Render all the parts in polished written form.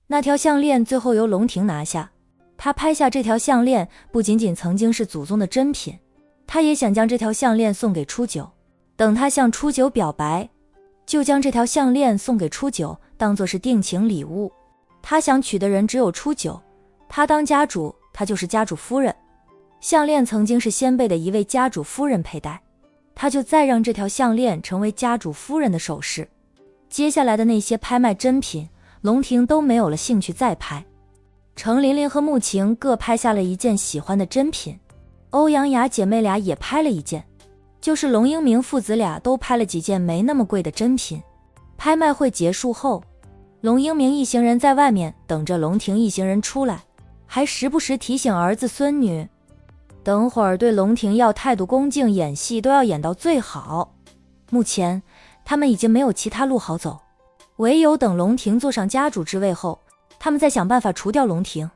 那条项链最后由龙庭拿下。他拍下这条项链不仅仅曾经是祖宗的珍品，他也想将这条项链送给初九。等他向初九表白，就将这条项链送给初九，当作是定情礼物。他想娶的人只有初九，他当家主，他就是家主夫人。项链曾经是先辈的一位家主夫人佩戴，他就再让这条项链成为家主夫人的首饰。接下来的那些拍卖珍品，龙庭都没有了兴趣再拍。程琳琳和穆晴各拍下了一件喜欢的珍品，欧阳雅姐妹俩也拍了一件，就是龙英明父子俩都拍了几件没那么贵的珍品。拍卖会结束后，龙英明一行人在外面等着龙庭一行人出来，还时不时提醒儿子孙女，等会儿对龙庭要态度恭敬，演戏都要演到最好。目前他们已经没有其他路好走，唯有等龙庭坐上家主之位后，他们再想办法除掉龙庭。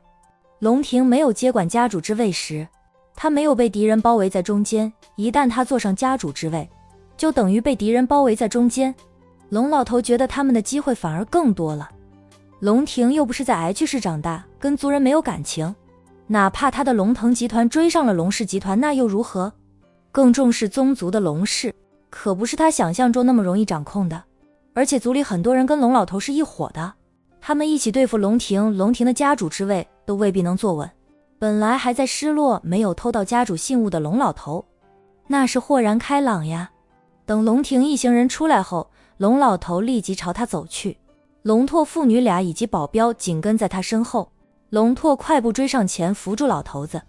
龙庭没有接管家主之位时，他没有被敌人包围在中间，一旦他坐上家主之位，就等于被敌人包围在中间。龙老头觉得他们的机会反而更多了。龙庭又不是在H市长大，跟族人没有感情，哪怕他的龙腾集团追上了龙氏集团，那又如何？更重视宗族的龙氏，可不是他想象中那么容易掌控的。而且族里很多人跟龙老头是一伙的，他们一起对付龙庭，龙庭的家主之位都未必能坐稳。本来还在失落没有偷到家主信物的龙老头，那是豁然开朗呀。等龙庭一行人出来后，龙老头立即朝他走去，龙拓父女俩以及保镖紧跟在他身后。龙拓快步追上前扶住老头子，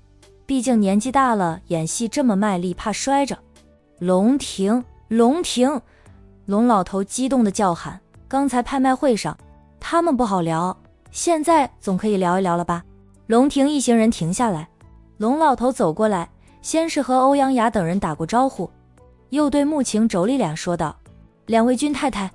毕竟年纪大了，演戏这么卖力怕摔着。龙庭，龙庭！龙老头激动地叫喊，刚才拍卖会上他们不好聊，现在总可以聊一聊了吧。龙庭一行人停下来，龙老头走过来，先是和欧阳雅等人打过招呼，又对穆晴妯娌俩说道：两位君太太，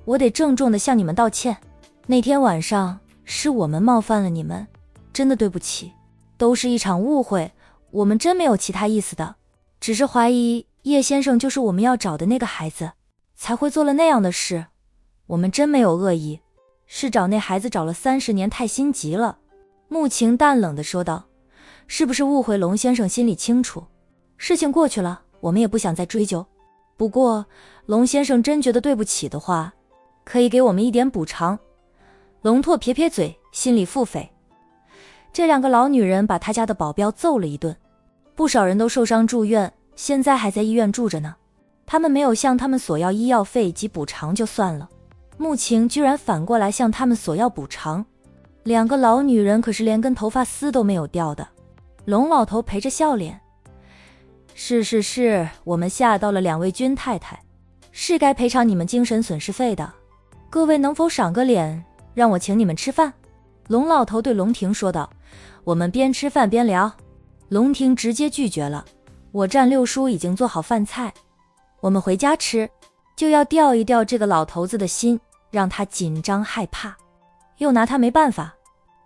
我得郑重地向你们道歉，那天晚上是我们冒犯了你们，真的对不起，都是一场误会，我们真没有其他意思的，只是怀疑叶先生就是我们要找的那个孩子，才会做了那样的事，我们真没有恶意，是找那孩子找了30年，太心急了。穆晴淡冷地说道，是不是误会龙先生心里清楚，事情过去了，我们也不想再追究，不过龙先生真觉得对不起的话，可以给我们一点补偿。龙拓撇撇嘴，心里腹诽，这两个老女人把他家的保镖揍了一顿，不少人都受伤住院，现在还在医院住着呢，他们没有向他们索要医药费及补偿就算了，穆晴居然反过来向他们索要补偿。两个老女人可是连根头发丝都没有掉的。龙老头陪着笑脸，是，我们吓到了两位君太太，是该赔偿你们精神损失费的，各位能否赏个脸，让我请你们吃饭？龙老头对龙庭说道，我们边吃饭边聊。龙庭直接拒绝了，我战六叔已经做好饭菜，我们回家吃，就要吊一吊这个老头子的心，让他紧张害怕，又拿他没办法。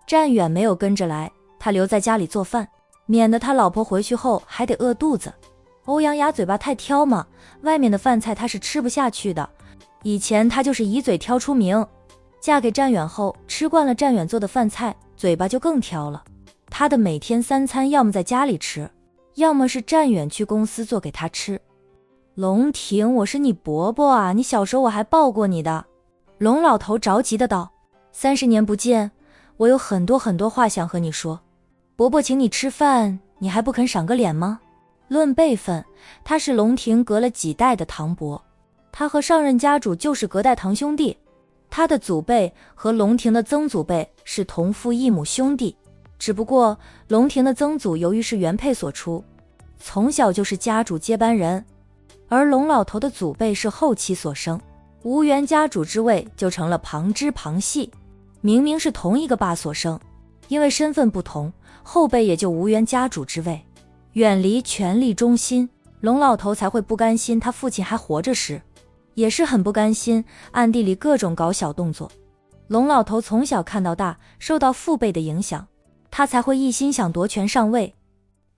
战远没有跟着来，他留在家里做饭，免得他老婆回去后还得饿肚子。欧阳雅嘴巴太挑嘛，外面的饭菜他是吃不下去的，以前他就是以嘴挑出名，嫁给战远后吃惯了战远做的饭菜，嘴巴就更挑了。他的每天3餐要么在家里吃，要么是战远去公司做给他吃。龙庭，我是你伯伯啊，你小时候我还抱过你的。龙老头着急的道，30年不见，我有很多话想和你说，伯伯请你吃饭，你还不肯赏个脸吗？论辈分，他是龙庭隔了几代的堂伯，他和上任家主就是隔代堂兄弟，他的祖辈和龙庭的曾祖辈是同父异母兄弟，只不过龙庭的曾祖由于是原配所出，从小就是家主接班人，而龙老头的祖辈是后期所生，无缘家主之位就成了旁支旁系，明明是同一个爸所生，因为身份不同，后辈也就无缘家主之位，远离权力中心，龙老头才会不甘心他父亲还活着时，也是很不甘心，暗地里各种搞小动作。龙老头从小看到大，受到父辈的影响，他才会一心想夺权上位，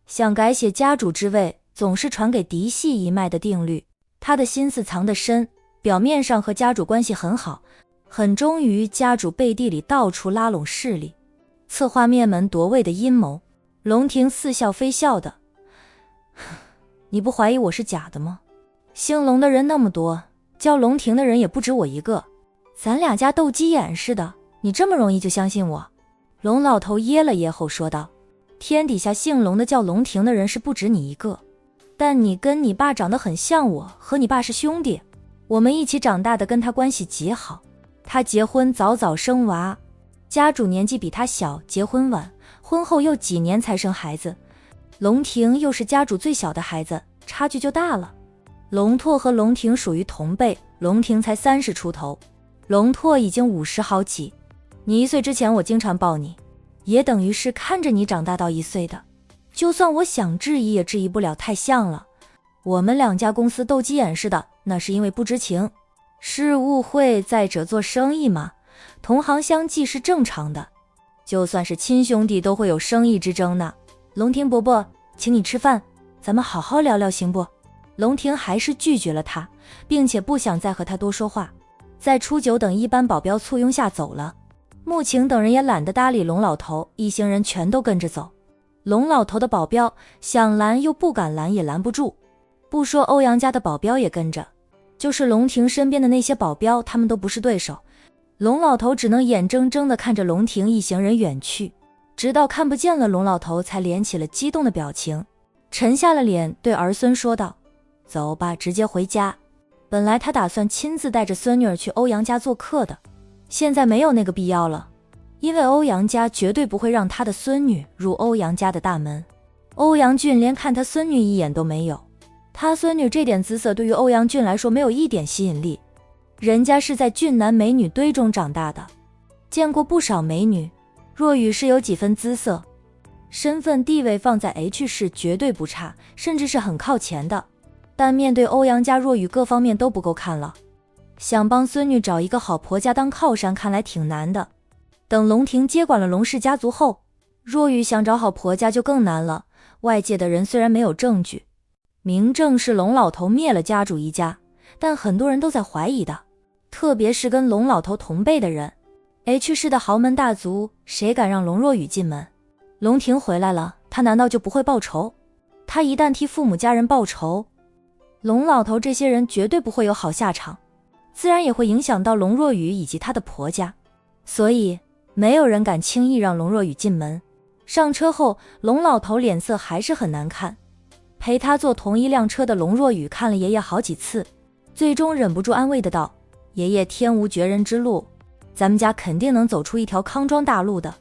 想改写家主之位总是传给嫡系一脉的定律，他的心思藏得深，表面上和家主关系很好，很忠于家主背地里到处拉拢势力，策划灭门夺位的阴谋。龙庭似笑非笑的，你不怀疑我是假的吗？姓龙的人那么多，叫龙庭的人也不止我一个，咱俩家斗鸡眼似的，你这么容易就相信我？龙老头噎了噎后说道，天底下姓龙的叫龙庭的人是不止你一个，但你跟你爸长得很像，我和你爸是兄弟，我们一起长大的，跟他关系极好。他结婚早早生娃，家主年纪比他小，结婚晚，婚后又几年才生孩子，龙庭又是家主最小的孩子，差距就大了。龙拓和龙庭属于同辈，龙庭才30出头，龙拓已经50好几。你1岁之前我经常抱你，也等于是看着你长大到1岁的，就算我想质疑也质疑不了，太像了。我们2家公司斗鸡眼似的，那是因为不知情，是误会，再者做生意嘛，同行相忌是正常的，就算是亲兄弟都会有生意之争呢。龙庭伯伯，请你吃饭，咱们好好聊聊行不？龙庭还是拒绝了他，并且不想再和他多说话。在初九等一班保镖簇拥下走了，穆晴等人也懒得搭理龙老头，一行人全都跟着走。龙老头的保镖想拦又不敢拦，也拦不住。不说欧阳家的保镖也跟着，就是龙庭身边的那些保镖，他们都不是对手。龙老头只能眼睁睁地看着龙庭一行人远去，直到看不见了，龙老头才敛起了激动的表情，沉下了脸，对儿孙说道，走吧，直接回家。本来他打算亲自带着孙女儿去欧阳家做客的，现在没有那个必要了，因为欧阳家绝对不会让他的孙女入欧阳家的大门。欧阳俊连看他孙女一眼都没有，他孙女这点姿色对于欧阳俊来说没有一点吸引力，人家是在俊男美女堆中长大的，见过不少美女，若雨是有几分姿色，身份地位放在 H 市绝对不差，甚至是很靠前的，但面对欧阳家，若雨各方面都不够看了，想帮孙女找一个好婆家当靠山，看来挺难的。等龙庭接管了龙氏家族后，若雨想找好婆家就更难了。外界的人虽然没有证据，明证是龙老头灭了家主一家，但很多人都在怀疑的，特别是跟龙老头同辈的人。H 市的豪门大族，谁敢让龙若雨进门？龙庭回来了，他难道就不会报仇？他一旦替父母家人报仇，龙老头这些人绝对不会有好下场，自然也会影响到龙若雨以及她的婆家，所以没有人敢轻易让龙若雨进门。上车后，龙老头脸色还是很难看，陪他坐同一辆车的龙若雨看了爷爷好几次，最终忍不住安慰的道，爷爷天无绝人之路，咱们家肯定能走出一条康庄大路的。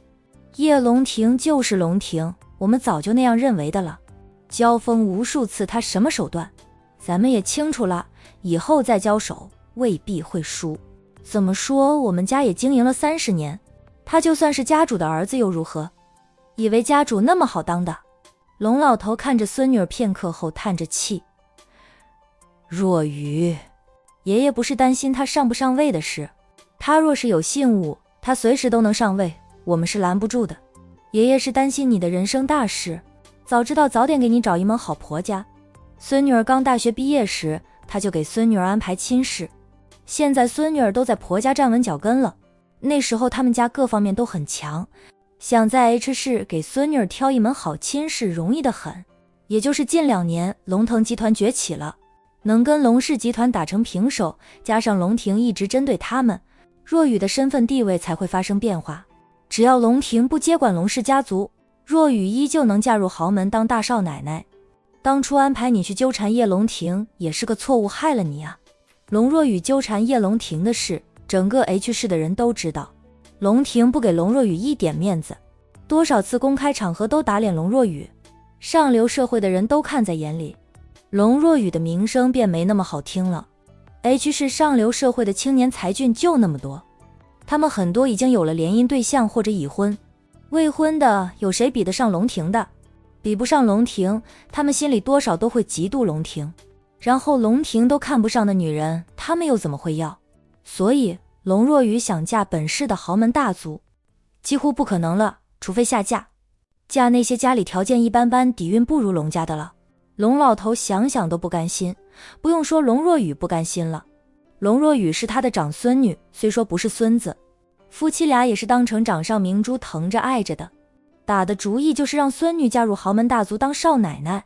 叶龙庭就是龙庭，我们早就那样认为的了，交锋无数次，他什么手段咱们也清楚了，以后再交手未必会输。怎么说我们家也经营了30年，他就算是家主的儿子又如何？以为家主那么好当的？龙老头看着孙女儿片刻后叹着气，若雨，爷爷不是担心他上不上位的事，他若是有信物，他随时都能上位，我们是拦不住的。爷爷是担心你的人生大事，早知道早点给你找一门好婆家。孙女儿刚大学毕业时，他就给孙女儿安排亲事，现在孙女儿都在婆家站稳脚跟了，那时候他们家各方面都很强，想在 H 市给孙女儿挑一门好亲事容易得很。也就是近2年龙腾集团崛起了，能跟龙氏集团打成平手，加上龙庭一直针对他们，若雨的身份地位才会发生变化。只要龙庭不接管龙氏家族，若雨依旧能嫁入豪门当大少奶奶。当初安排你去纠缠叶龙庭也是个错误，害了你啊。龙若雨纠缠叶龙庭的事，整个 H 市的人都知道，龙庭不给龙若雨一点面子，多少次公开场合都打脸龙若雨，上流社会的人都看在眼里，龙若雨的名声便没那么好听了。H 市上流社会的青年才俊就那么多，他们很多已经有了联姻对象或者已婚，未婚的有谁比得上龙庭的？比不上龙庭，他们心里多少都会嫉妒龙庭，然后龙庭都看不上的女人，他们又怎么会要？所以龙若雨想嫁本市的豪门大族，几乎不可能了，除非下嫁，嫁那些家里条件一般般、底蕴不如龙家的了。龙老头想想都不甘心，不用说龙若雨不甘心了，龙若雨是他的长孙女，虽说不是孙子，夫妻俩也是当成掌上明珠疼着爱着的。打的主意就是让孙女嫁入豪门大族当少奶奶，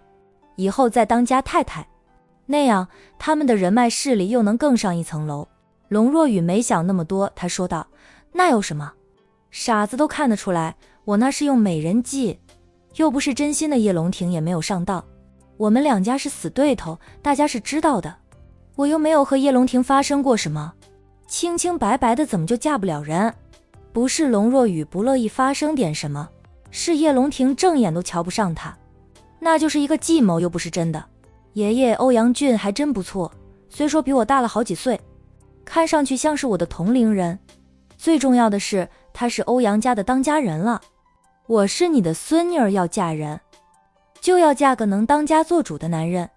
以后再当家太太，那样他们的人脉势力又能更上一层楼。龙若雨没想那么多，他说道，那有什么，傻子都看得出来，我那是用美人计，又不是真心的。叶龙庭也没有上当，我们两家是死对头，大家是知道的，我又没有和叶龙庭发生过什么，清清白白的怎么就嫁不了人？不是龙若雨不乐意发生点什么，是叶龙庭正眼都瞧不上他，那就是一个计谋，又不是真的。爷爷欧阳俊还真不错，虽说比我大了好几岁，看上去像是我的同龄人，最重要的是他是欧阳家的当家人了。我是你的孙女儿，要嫁人就要嫁个能当家做主的男人，